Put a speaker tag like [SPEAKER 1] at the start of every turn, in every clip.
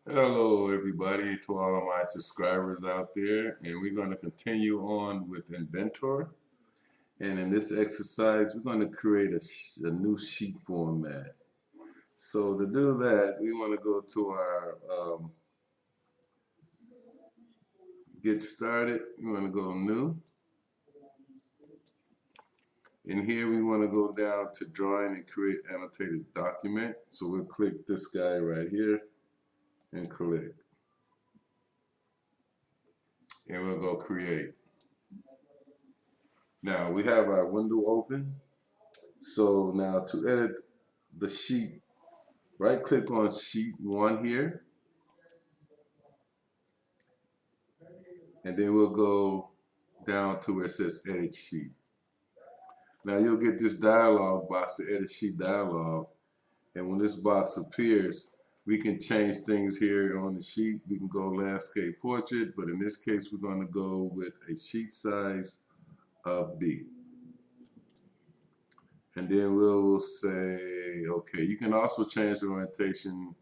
[SPEAKER 1] Hello everybody, to all of my subscribers out there, and we're going to continue on with Inventor. And in this exercise we're going to create a new sheet format. So to do that we want to go to our get started. We want to go new. In here we want to go down to drawing and create annotated document. So we'll click this guy right here and click. And we'll go create. Now we have our window open. So now to edit the sheet, right click on sheet 1 here, and then we'll go down to where it says edit sheet. Now you'll get this dialog box, the edit sheet dialog, and when this box appears we can change things here on the sheet. We can go landscape portrait, but in this case we're going to go with a sheet size of B. And then we'll say okay. You can also change the orientation,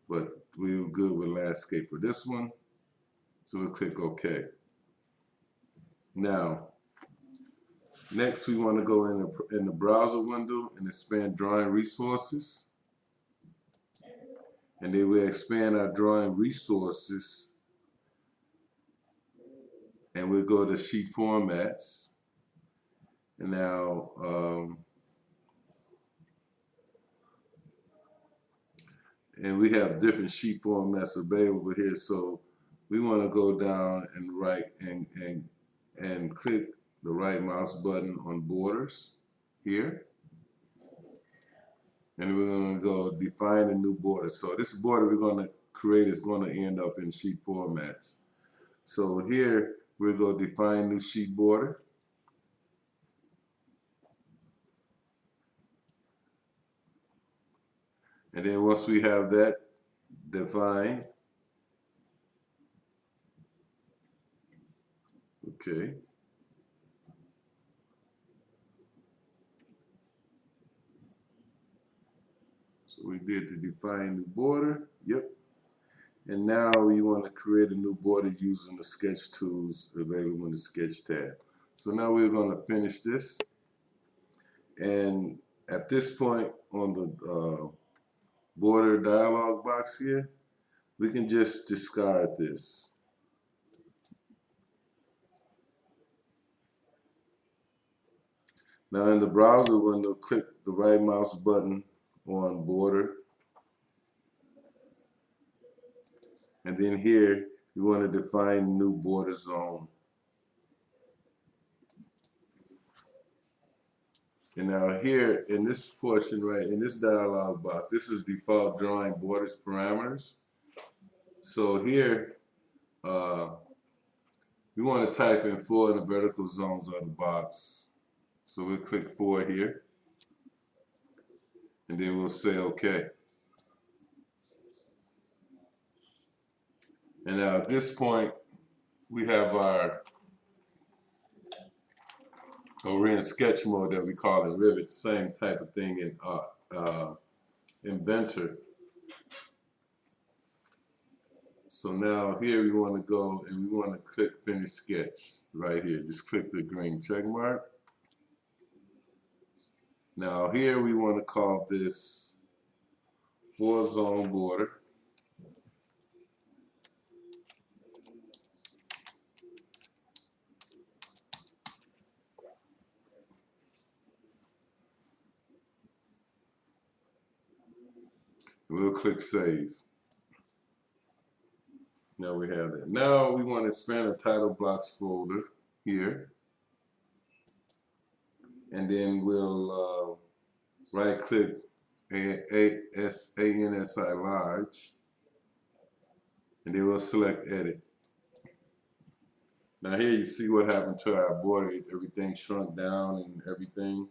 [SPEAKER 1] but we're good with landscape for this one. So we'll click OK. Now, next we want to go in the browser window and expand drawing resources. And then we'll expand our drawing resources. And we'll go to sheet formats. And now, and we have different sheet formats available here. So we want to go down and right and click the right mouse button on borders here, and we're going to go define a new border. So this border we're going to create is going to end up in sheet formats. So here we'll go define new sheet border, and then once we have that defined, okay. So we did the define new border, yep. And now we want to create a new border using the sketch tools available in the sketch tab. So now we're going to finish this. And at this point on the border dialog box here, we can just discard this. Now in the browser window, click the right mouse button on border, and then here you want to define new border zone. And now here in this portion, right in this dialog box, this is default drawing borders parameters. So here we want to type in 4 in the vertical zones of the box. So we'll click 4 here, and then we'll say OK. And now at this point we have we're in sketch mode that we call in Rivet, same type of thing in Inventor. So now here we want to go and we want to click finish sketch right here. Just click the green check mark. Now here we want to call this 4 zone border. We'll click save. Now we have that. Now we want to expand the title blocks folder here. And then we'll right click ANSI large. And then we'll select edit. Now here you see what happened to our border. Everything shrunk down and everything.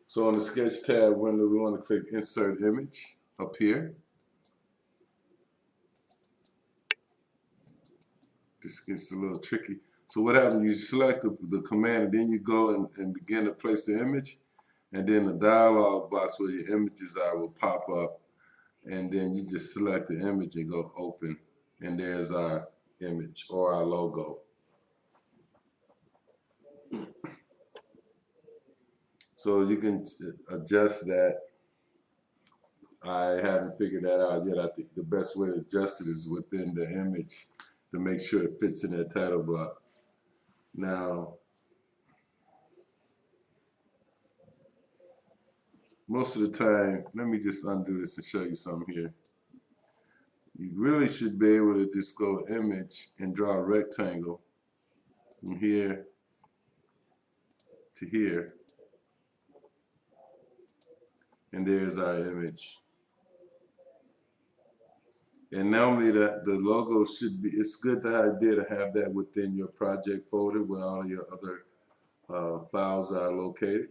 [SPEAKER 1] So on the sketch tab window we want to click insert image up here. This gets a little tricky. So what happens, you select the command and then you go and begin to place the image, and then the dialog box where your images are will pop up, and then you just select the image and go open, and there's our image or our logo. So you can adjust that. I haven't figured that out yet. I think the best way to adjust it is within the image to make sure it fits in that title block. Now, most of the time, let me just undo this and show you something here. You really should be able to just go image and draw a rectangle from here to here. And there's our image. And normally the logo should be, it's good idea to have that within your project folder where all of your other files are located.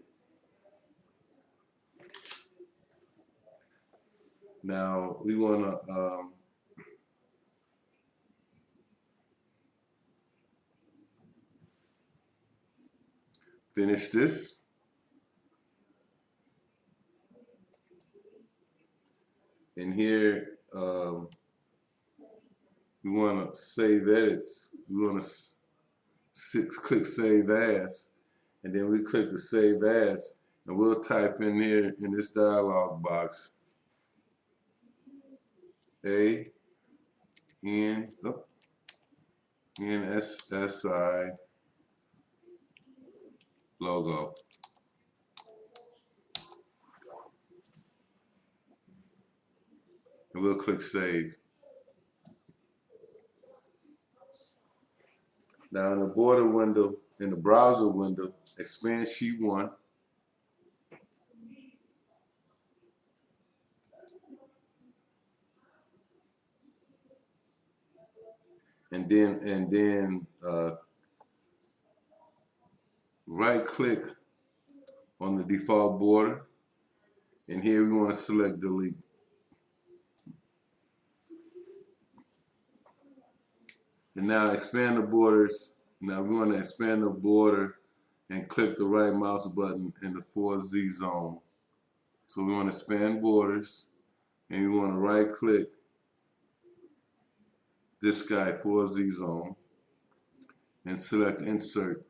[SPEAKER 1] Now we want to finish this. And here we want to save edits. We want to click Save As, and then we click the Save As, and we'll type in here in this dialog box NSSI logo. And we'll click Save. Now in the border window, in the browser window, expand sheet 1. And then right click on the default border, and here we want to select delete. And now expand the borders. Now we want to expand the border and click the right mouse button in the 4Z zone. So we want to expand borders, and we want to right click this guy, 4Z zone, and select insert.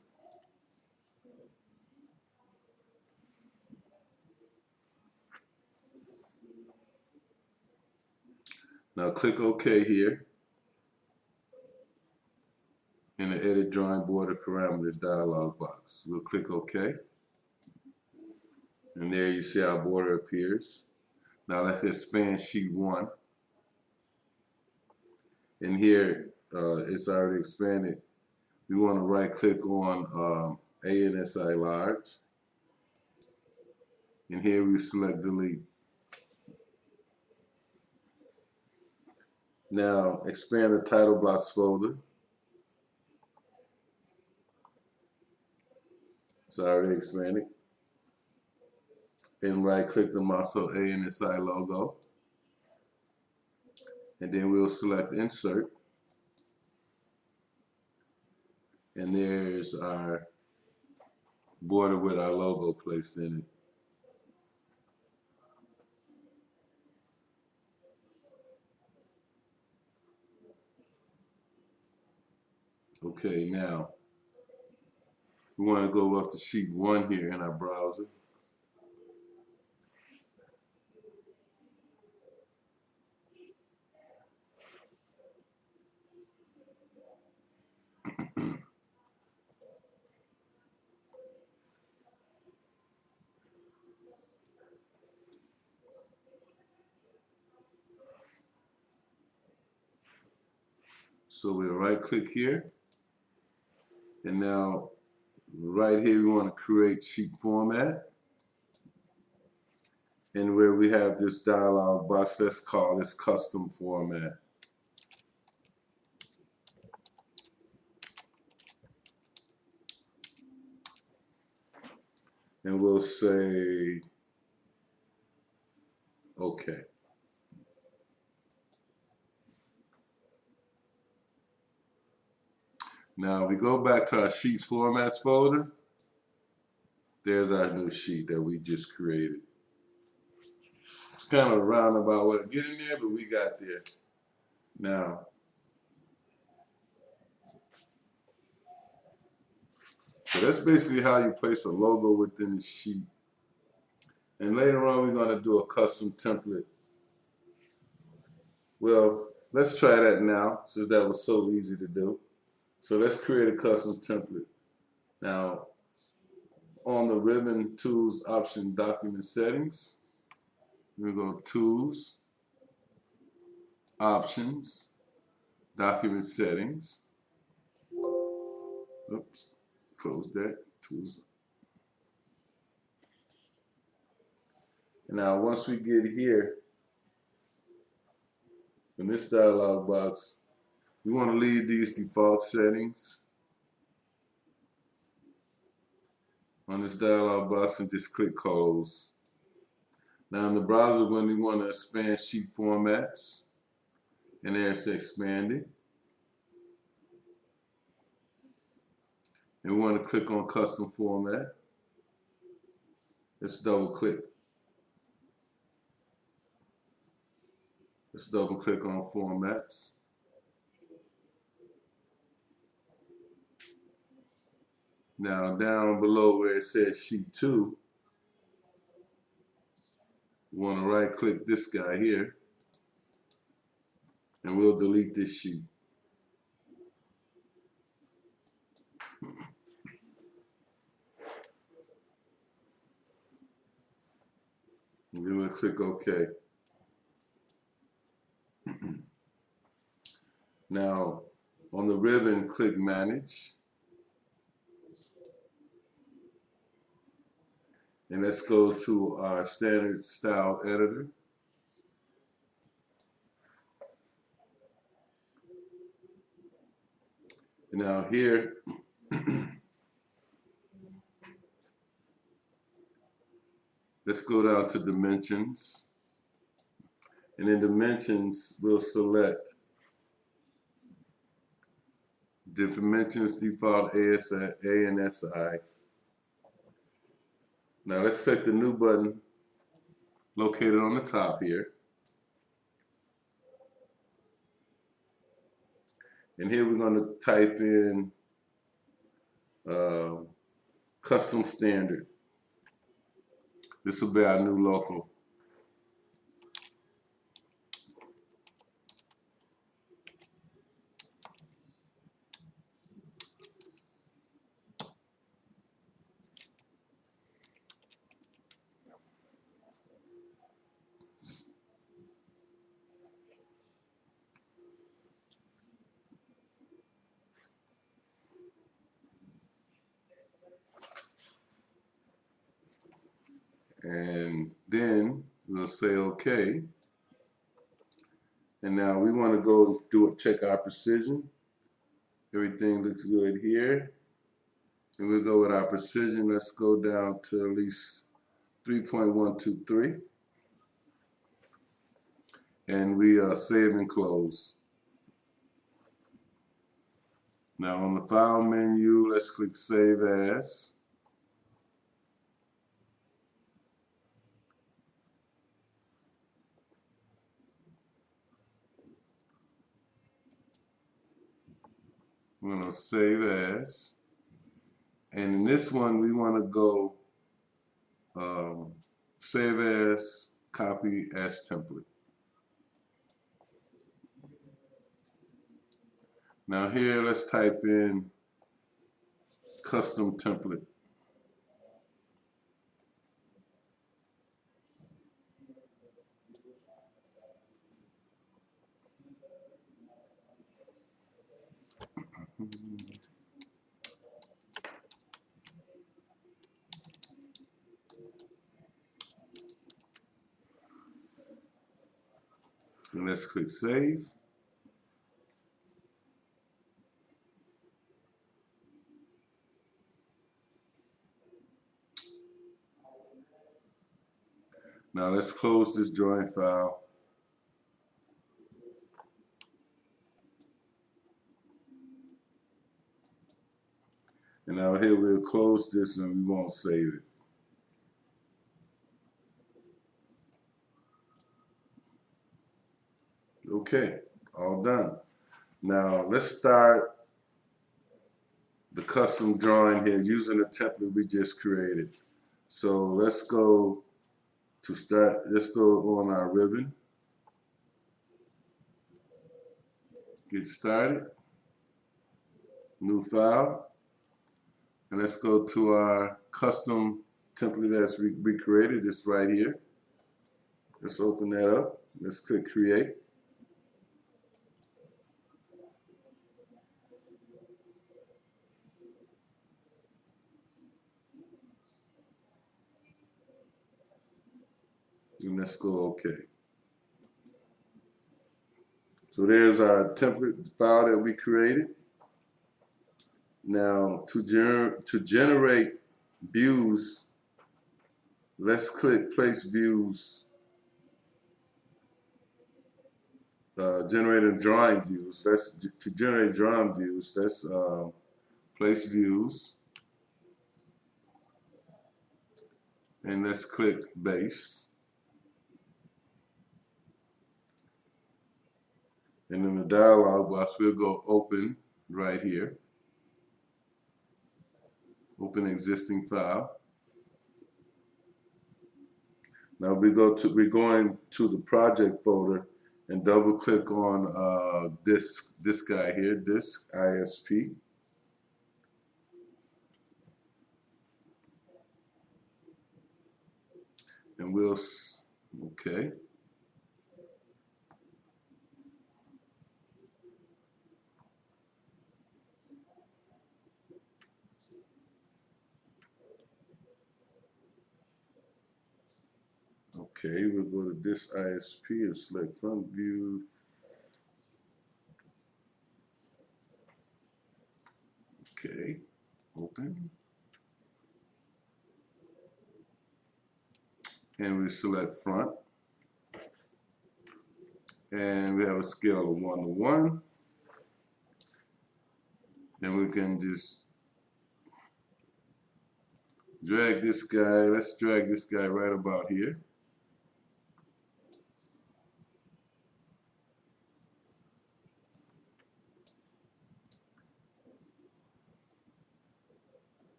[SPEAKER 1] Now click OK here in the edit drawing border parameters dialog box. We'll click OK, and there you see our border appears. Now let's expand sheet 1, and here it's already expanded. We want to right click on ANSI large, and here we select delete. Now expand the title blocks folder. It's already expanded. And right click the muscle ANSI logo. And then we'll select insert. And there's our border with our logo placed in it. Okay, now we want to go up to sheet 1 here in our browser. So we'll right click here, and now right here we want to create sheet format, and where we have this dialog box, let's call this custom format. And we'll say OK. Now we go back to our sheets formats folder. There's our new sheet that we just created. kind of a roundabout way of getting there, but we got there. Now, so that's basically how you place a logo within the sheet. And later on, we're going to do a custom template. Well, let's try that now, since that was so easy to do. So let's create a custom template. Now, on the ribbon tools option document settings, we go tools, options, document settings. Oops, close that, tools. And now once we get here, in this dialog box, we want to leave these default settings on this dialog box and just click close. Now in the browser, when we want to expand sheet formats, and there it's expanding. And we want to click on custom format. Let's double click. Let's double click on formats. Now down below where it says sheet 2, we want to right click this guy here and we'll delete this sheet. And then we'll click OK. Now on the ribbon, click Manage. And let's go to our standard style editor. And now here, let's go down to dimensions. And in dimensions, we'll select the dimensions default ASI, A and SI. Now let's click the new button located on the top here. And here we're going to type in custom standard. This will be our new local. And then we'll say OK. And now we want to go check our precision. Everything looks good here. And we'll go with our precision. Let's go down to at least 3.123. And we save and close. Now on the file menu, let's click Save As. We're going to Save As. And in this one, we want to go Save As, Copy as Template. Now here, let's type in custom template. And let's click Save. Now let's close this drawing file. And now here we'll close this and we won't save it. Okay, all done. Now let's start the custom drawing here using the template we just created. So let's go to start, let's go on our ribbon, get started, new file, and let's go to our custom template that's we created. It's right here. Let's open that up. Let's click create. And let's go OK. So there's our template file that we created. Now to generate views, let's click place views, generating drawing views. To generate drawing views, let's place views, and let's click base. And in the dialog box, we'll go open right here. Open existing file. Now we're going to the project folder and double click on this guy here, disk ISP. And we'll, okay. Okay, we'll go to this ISP and select front view. Okay, open. And we select front. And we have a scale of 1 to 1. And we can just drag this guy. Let's drag this guy right about here.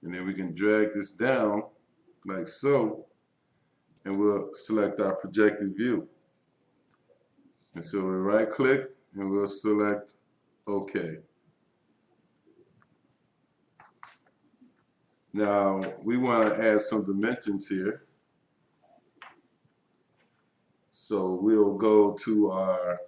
[SPEAKER 1] And then we can drag this down like so, and we'll select our projected view. And so we'll right click and we'll select OK. Now we want to add some dimensions here. So we'll go to our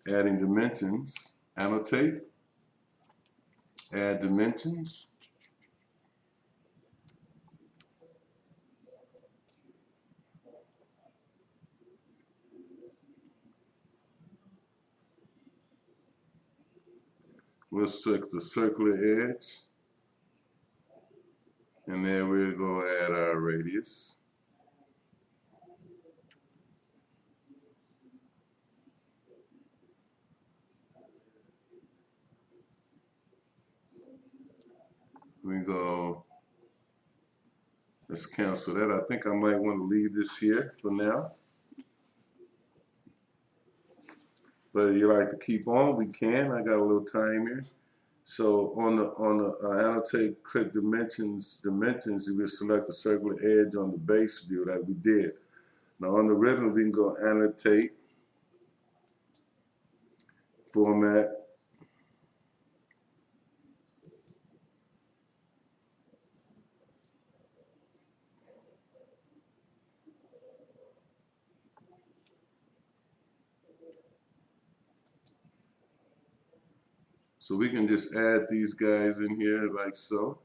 [SPEAKER 1] adding dimensions, annotate, add dimensions. We'll select the circular edge, and then we'll go add our radius. We go, let's cancel that. I think I might want to leave this here for now. But if you like to keep on, we can. I got a little time here. So on the annotate, click dimensions, you will select the circular edge on the base view that we did. Now on the ribbon, we can go annotate, format, so we can just add these guys in here like so.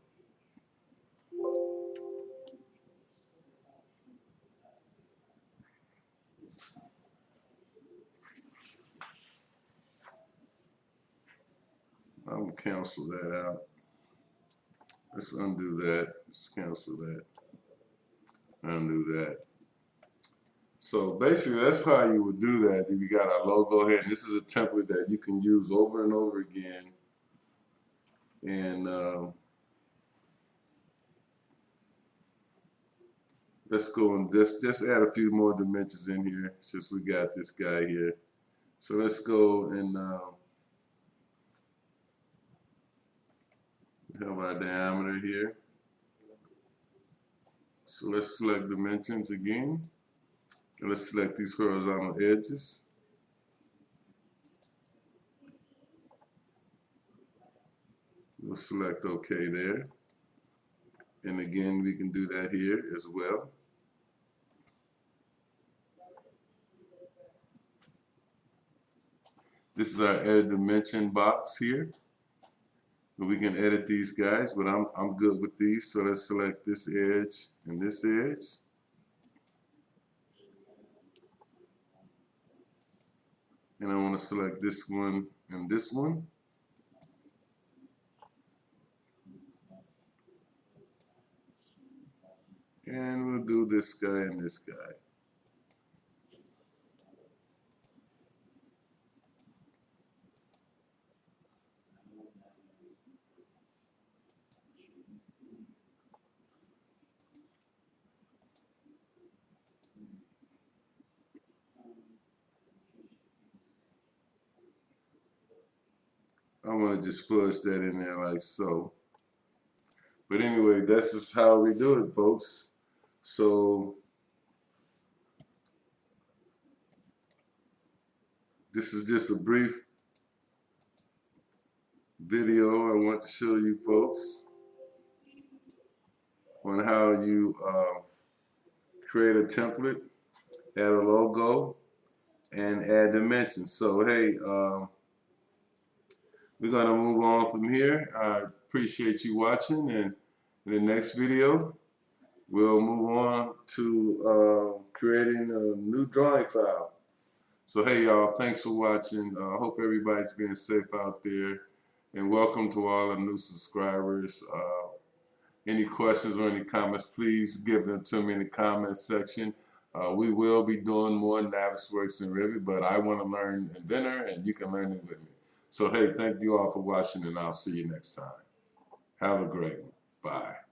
[SPEAKER 1] I'm gonna cancel that out. Let's undo that. Let's cancel that. Undo that. So basically, that's how you would do that. We got our logo here, and this is a template that you can use over and over again And let's go and just add a few more dimensions in here since we got this guy here. So let's go and have our diameter here. So let's select dimensions again. And let's select these horizontal edges. We'll select OK there. And again, we can do that here as well. This is our edit dimension box here. We can edit these guys, but I'm good with these. So let's select this edge and this edge. And I want to select this one and this one. And we'll do this guy and this guy. I want to just fudge that in there like so. But anyway, this is how we do it, folks. So this is just a brief video I want to show you folks on how you create a template, add a logo, and add dimensions. So hey, we're going to move on from here. I appreciate you watching, and in the next video, we'll move on to creating a new drawing file. So hey y'all, thanks for watching. I hope everybody's being safe out there, and welcome to all the new subscribers. Any questions or any comments, please give them to me in the comment section. We will be doing more Navisworks and Revit, but I want to learn Inventor, and you can learn it with me. So hey, thank you all for watching, and I'll see you next time. Have a great one. Bye.